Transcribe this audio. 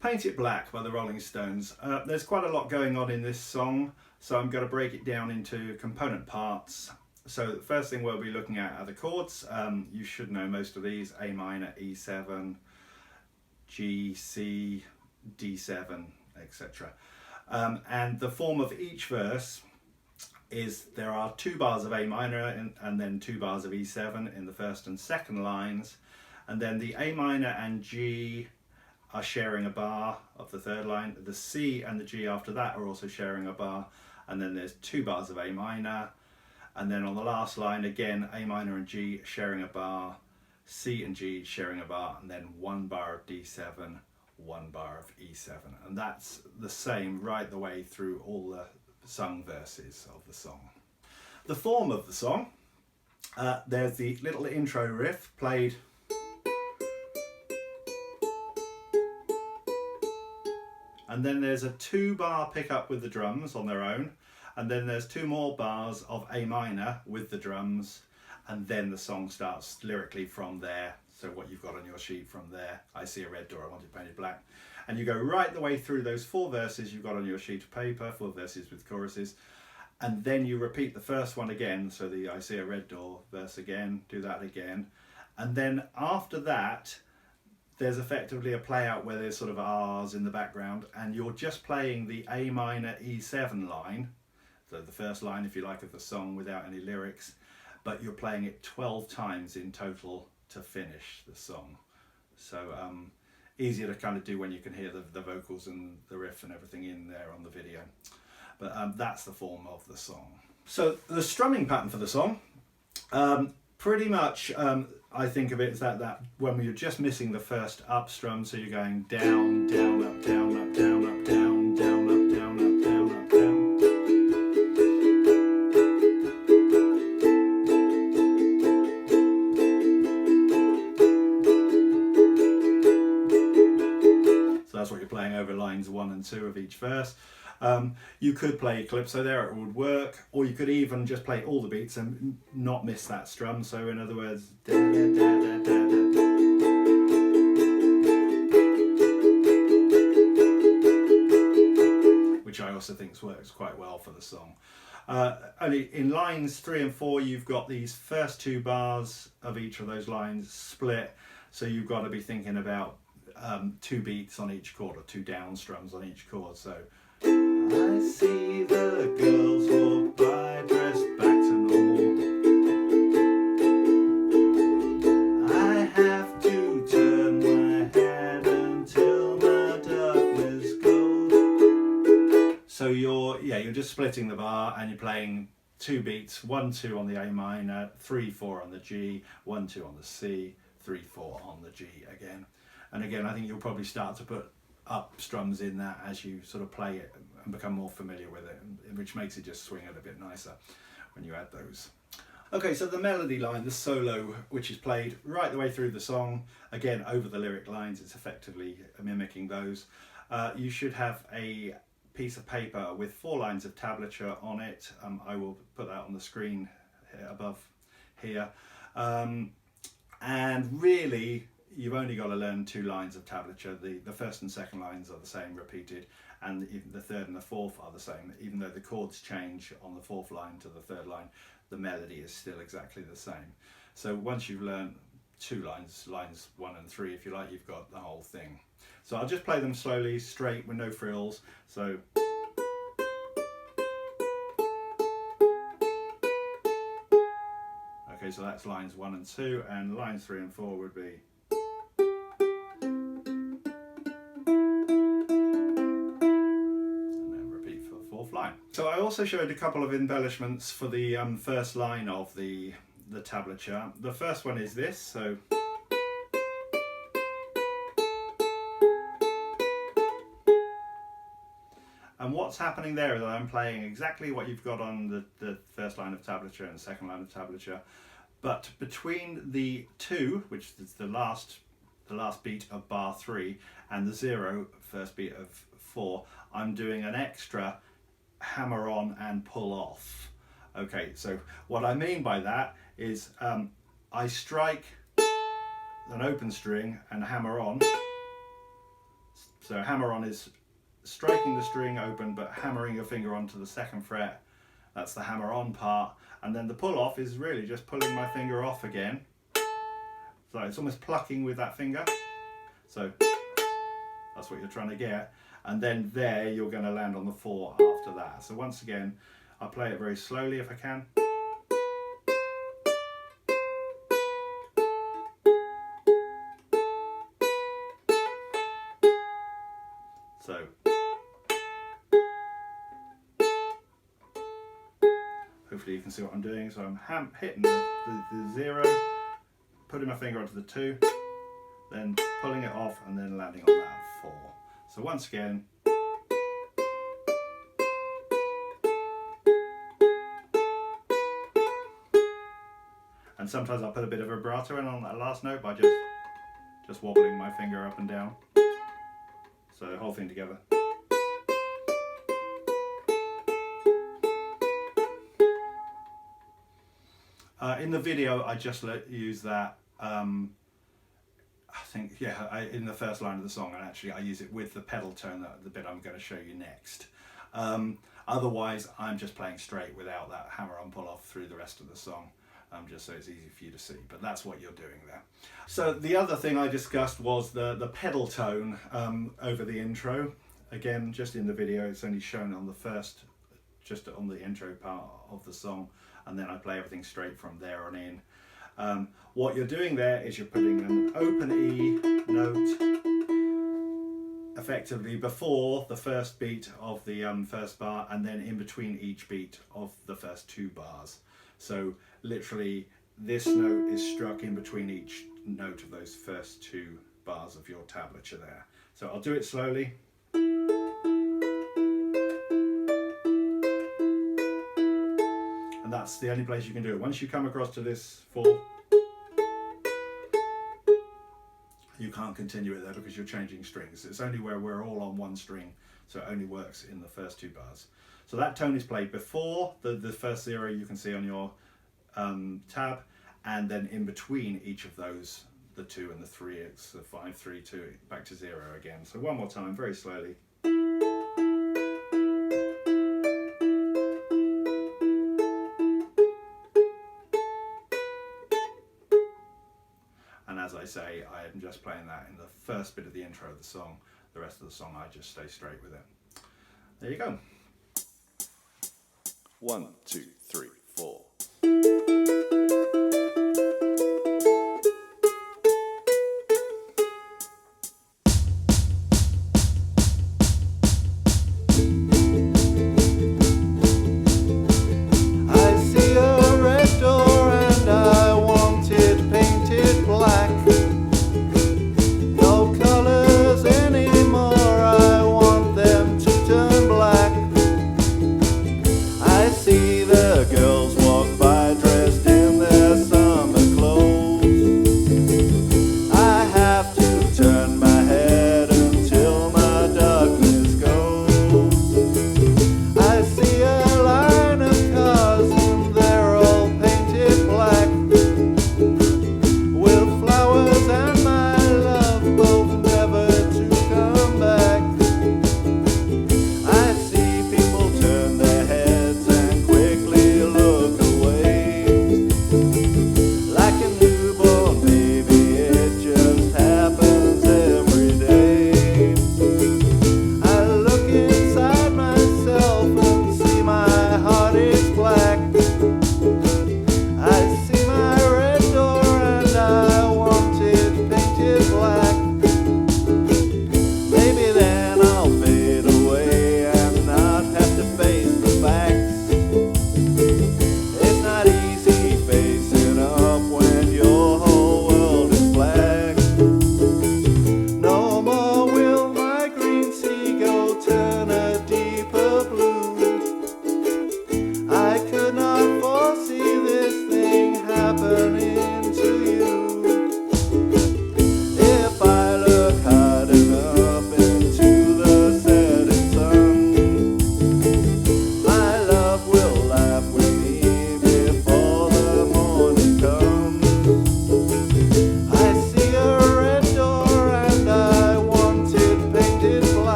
Paint It Black by the Rolling Stones. There's quite a lot going on in this song, so I'm going to break it down into component parts. So the first thing we'll be looking at are the chords. You should know most of these: A minor, E7, G, C, D7, etc. And the form of each verse is there are 2 bars of A minor and then 2 bars of E7 in the first and second lines, and then the A minor and G are sharing a bar of the third line. The C and the G after that are also sharing a bar, and then there's 2 bars of A minor, and then on the last line again A minor and G sharing a bar, C and G sharing a bar, and then 1 bar of D7, 1 bar of E7, and that's the same right the way through all the sung verses of the song. The form of the song, there's the little intro riff played and then there's a 2-bar pickup with the drums on their own, and then there's 2 more bars of A minor with the drums, and then the song starts lyrically from there. So what you've got on your sheet from there: I see a red door, I want it painted black. And you go right the way through those 4 verses you've got on your sheet of paper, 4 verses with choruses, and then you repeat the first one again. So the I see a red door verse again, do that again, and then after that there's effectively a play out where there's sort of R's in the background, and you're just playing the A minor E7 line, so the first line, if you like, of the song without any lyrics, but you're playing it 12 times in total to finish the song. So easier to kind of do when you can hear the vocals and the riff and everything in there on the video. But that's the form of the song. So the strumming pattern for the song, pretty much I think of it as that when you're just missing the first up strum, so you're going down, down, up, down, up, down, up, down, down, up, down, up, down, up, down. So that's what you're playing over lines 1 and 2 of each verse. You could play calypso there, it would work, or you could even just play all the beats and not miss that strum. So in other words, da, da, da, da, da, da. Which I also think works quite well for the song. Only in lines 3 and 4 you've got these first 2 bars of each of those lines split, so you've got to be thinking about 2 beats on each chord, or 2 down strums on each chord. So I see the girls walk by dressed back to normal. I have to turn my head until my darkness goes. So you're just splitting the bar and you're playing 2 beats, 1, 2 on the A minor, 3, 4 on the G, 1, 2 on the C, 3, 4 on the G again. And again, I think you'll probably start to put up strums in that as you sort of play it and become more familiar with it, which makes it just swing a little bit nicer when you add those. Okay, so the melody line, the solo, which is played right the way through the song, again over the lyric lines, it's effectively mimicking those. You should have a piece of paper with 4 lines of tablature on it. I will put that on the screen here, above here. And really, you've only got to learn 2 lines of tablature. The first and second lines are the same, repeated, and even the third and the fourth are the same. Even though the chords change on the 4th line to the 3rd line, the melody is still exactly the same. So once you've learned 2 lines, lines 1 and 3 if you like, you've got the whole thing. So I'll just play them slowly, straight, with no frills. So okay, so that's lines 1 and 2, and lines 3 and 4 would be. So I also showed a couple of embellishments for the first line of the tablature. The first one is this, so and what's happening there is that I'm playing exactly what you've got on the first line of tablature and the second line of tablature, but between the 2, which is the last beat of bar 3, and the 0, first beat of 4, I'm doing an extra hammer on and pull off. Okay, so what I mean by that is I strike an open string and hammer on, So hammer on is striking the string open but hammering your finger onto the 2nd fret. That's the hammer on part. And then the pull off is really just pulling my finger off again. So it's almost plucking with that finger. So that's what you're trying to get. And then there you're going to land on the 4 after that. So once again, I'll play it very slowly if I can. So hopefully you can see what I'm doing. So I'm hitting the 0, putting my finger onto the 2, then pulling it off and then landing on that 4. So once again. And sometimes I'll put a bit of vibrato in on that last note by just wobbling my finger up and down. So the whole thing together. In the video, I just use that. I think, yeah, in the first line of the song, and actually I use it with the pedal tone, the bit I'm going to show you next. Otherwise, I'm just playing straight without that hammer on pull off through the rest of the song. Just so it's easy for you to see, but that's what you're doing there. So the other thing I discussed was the pedal tone over the intro. Again, just in the video, it's only shown on the first, just on the intro part of the song, and then I play everything straight from there on in. What you're doing there is you're putting an open E note effectively before the first beat of the first bar, and then in between each beat of the first 2 bars. So literally this note is struck in between each note of those first 2 bars of your tablature there. So I'll do it slowly. And that's the only place you can do it. Once you come across to this 4, you can't continue it there because you're changing strings. It's only where we're all on one string, so it only works in the first 2 bars. So that tone is played before the first 0 you can see on your tab, and then in between each of those, the 2 and the 3, it's the 5, 3, 2, back to 0 again. So one more time, very slowly. And as I say, I am just playing that in the first bit of the intro of the song. The rest of the song, I just stay straight with it. There you go. 1, 2, 3, 4.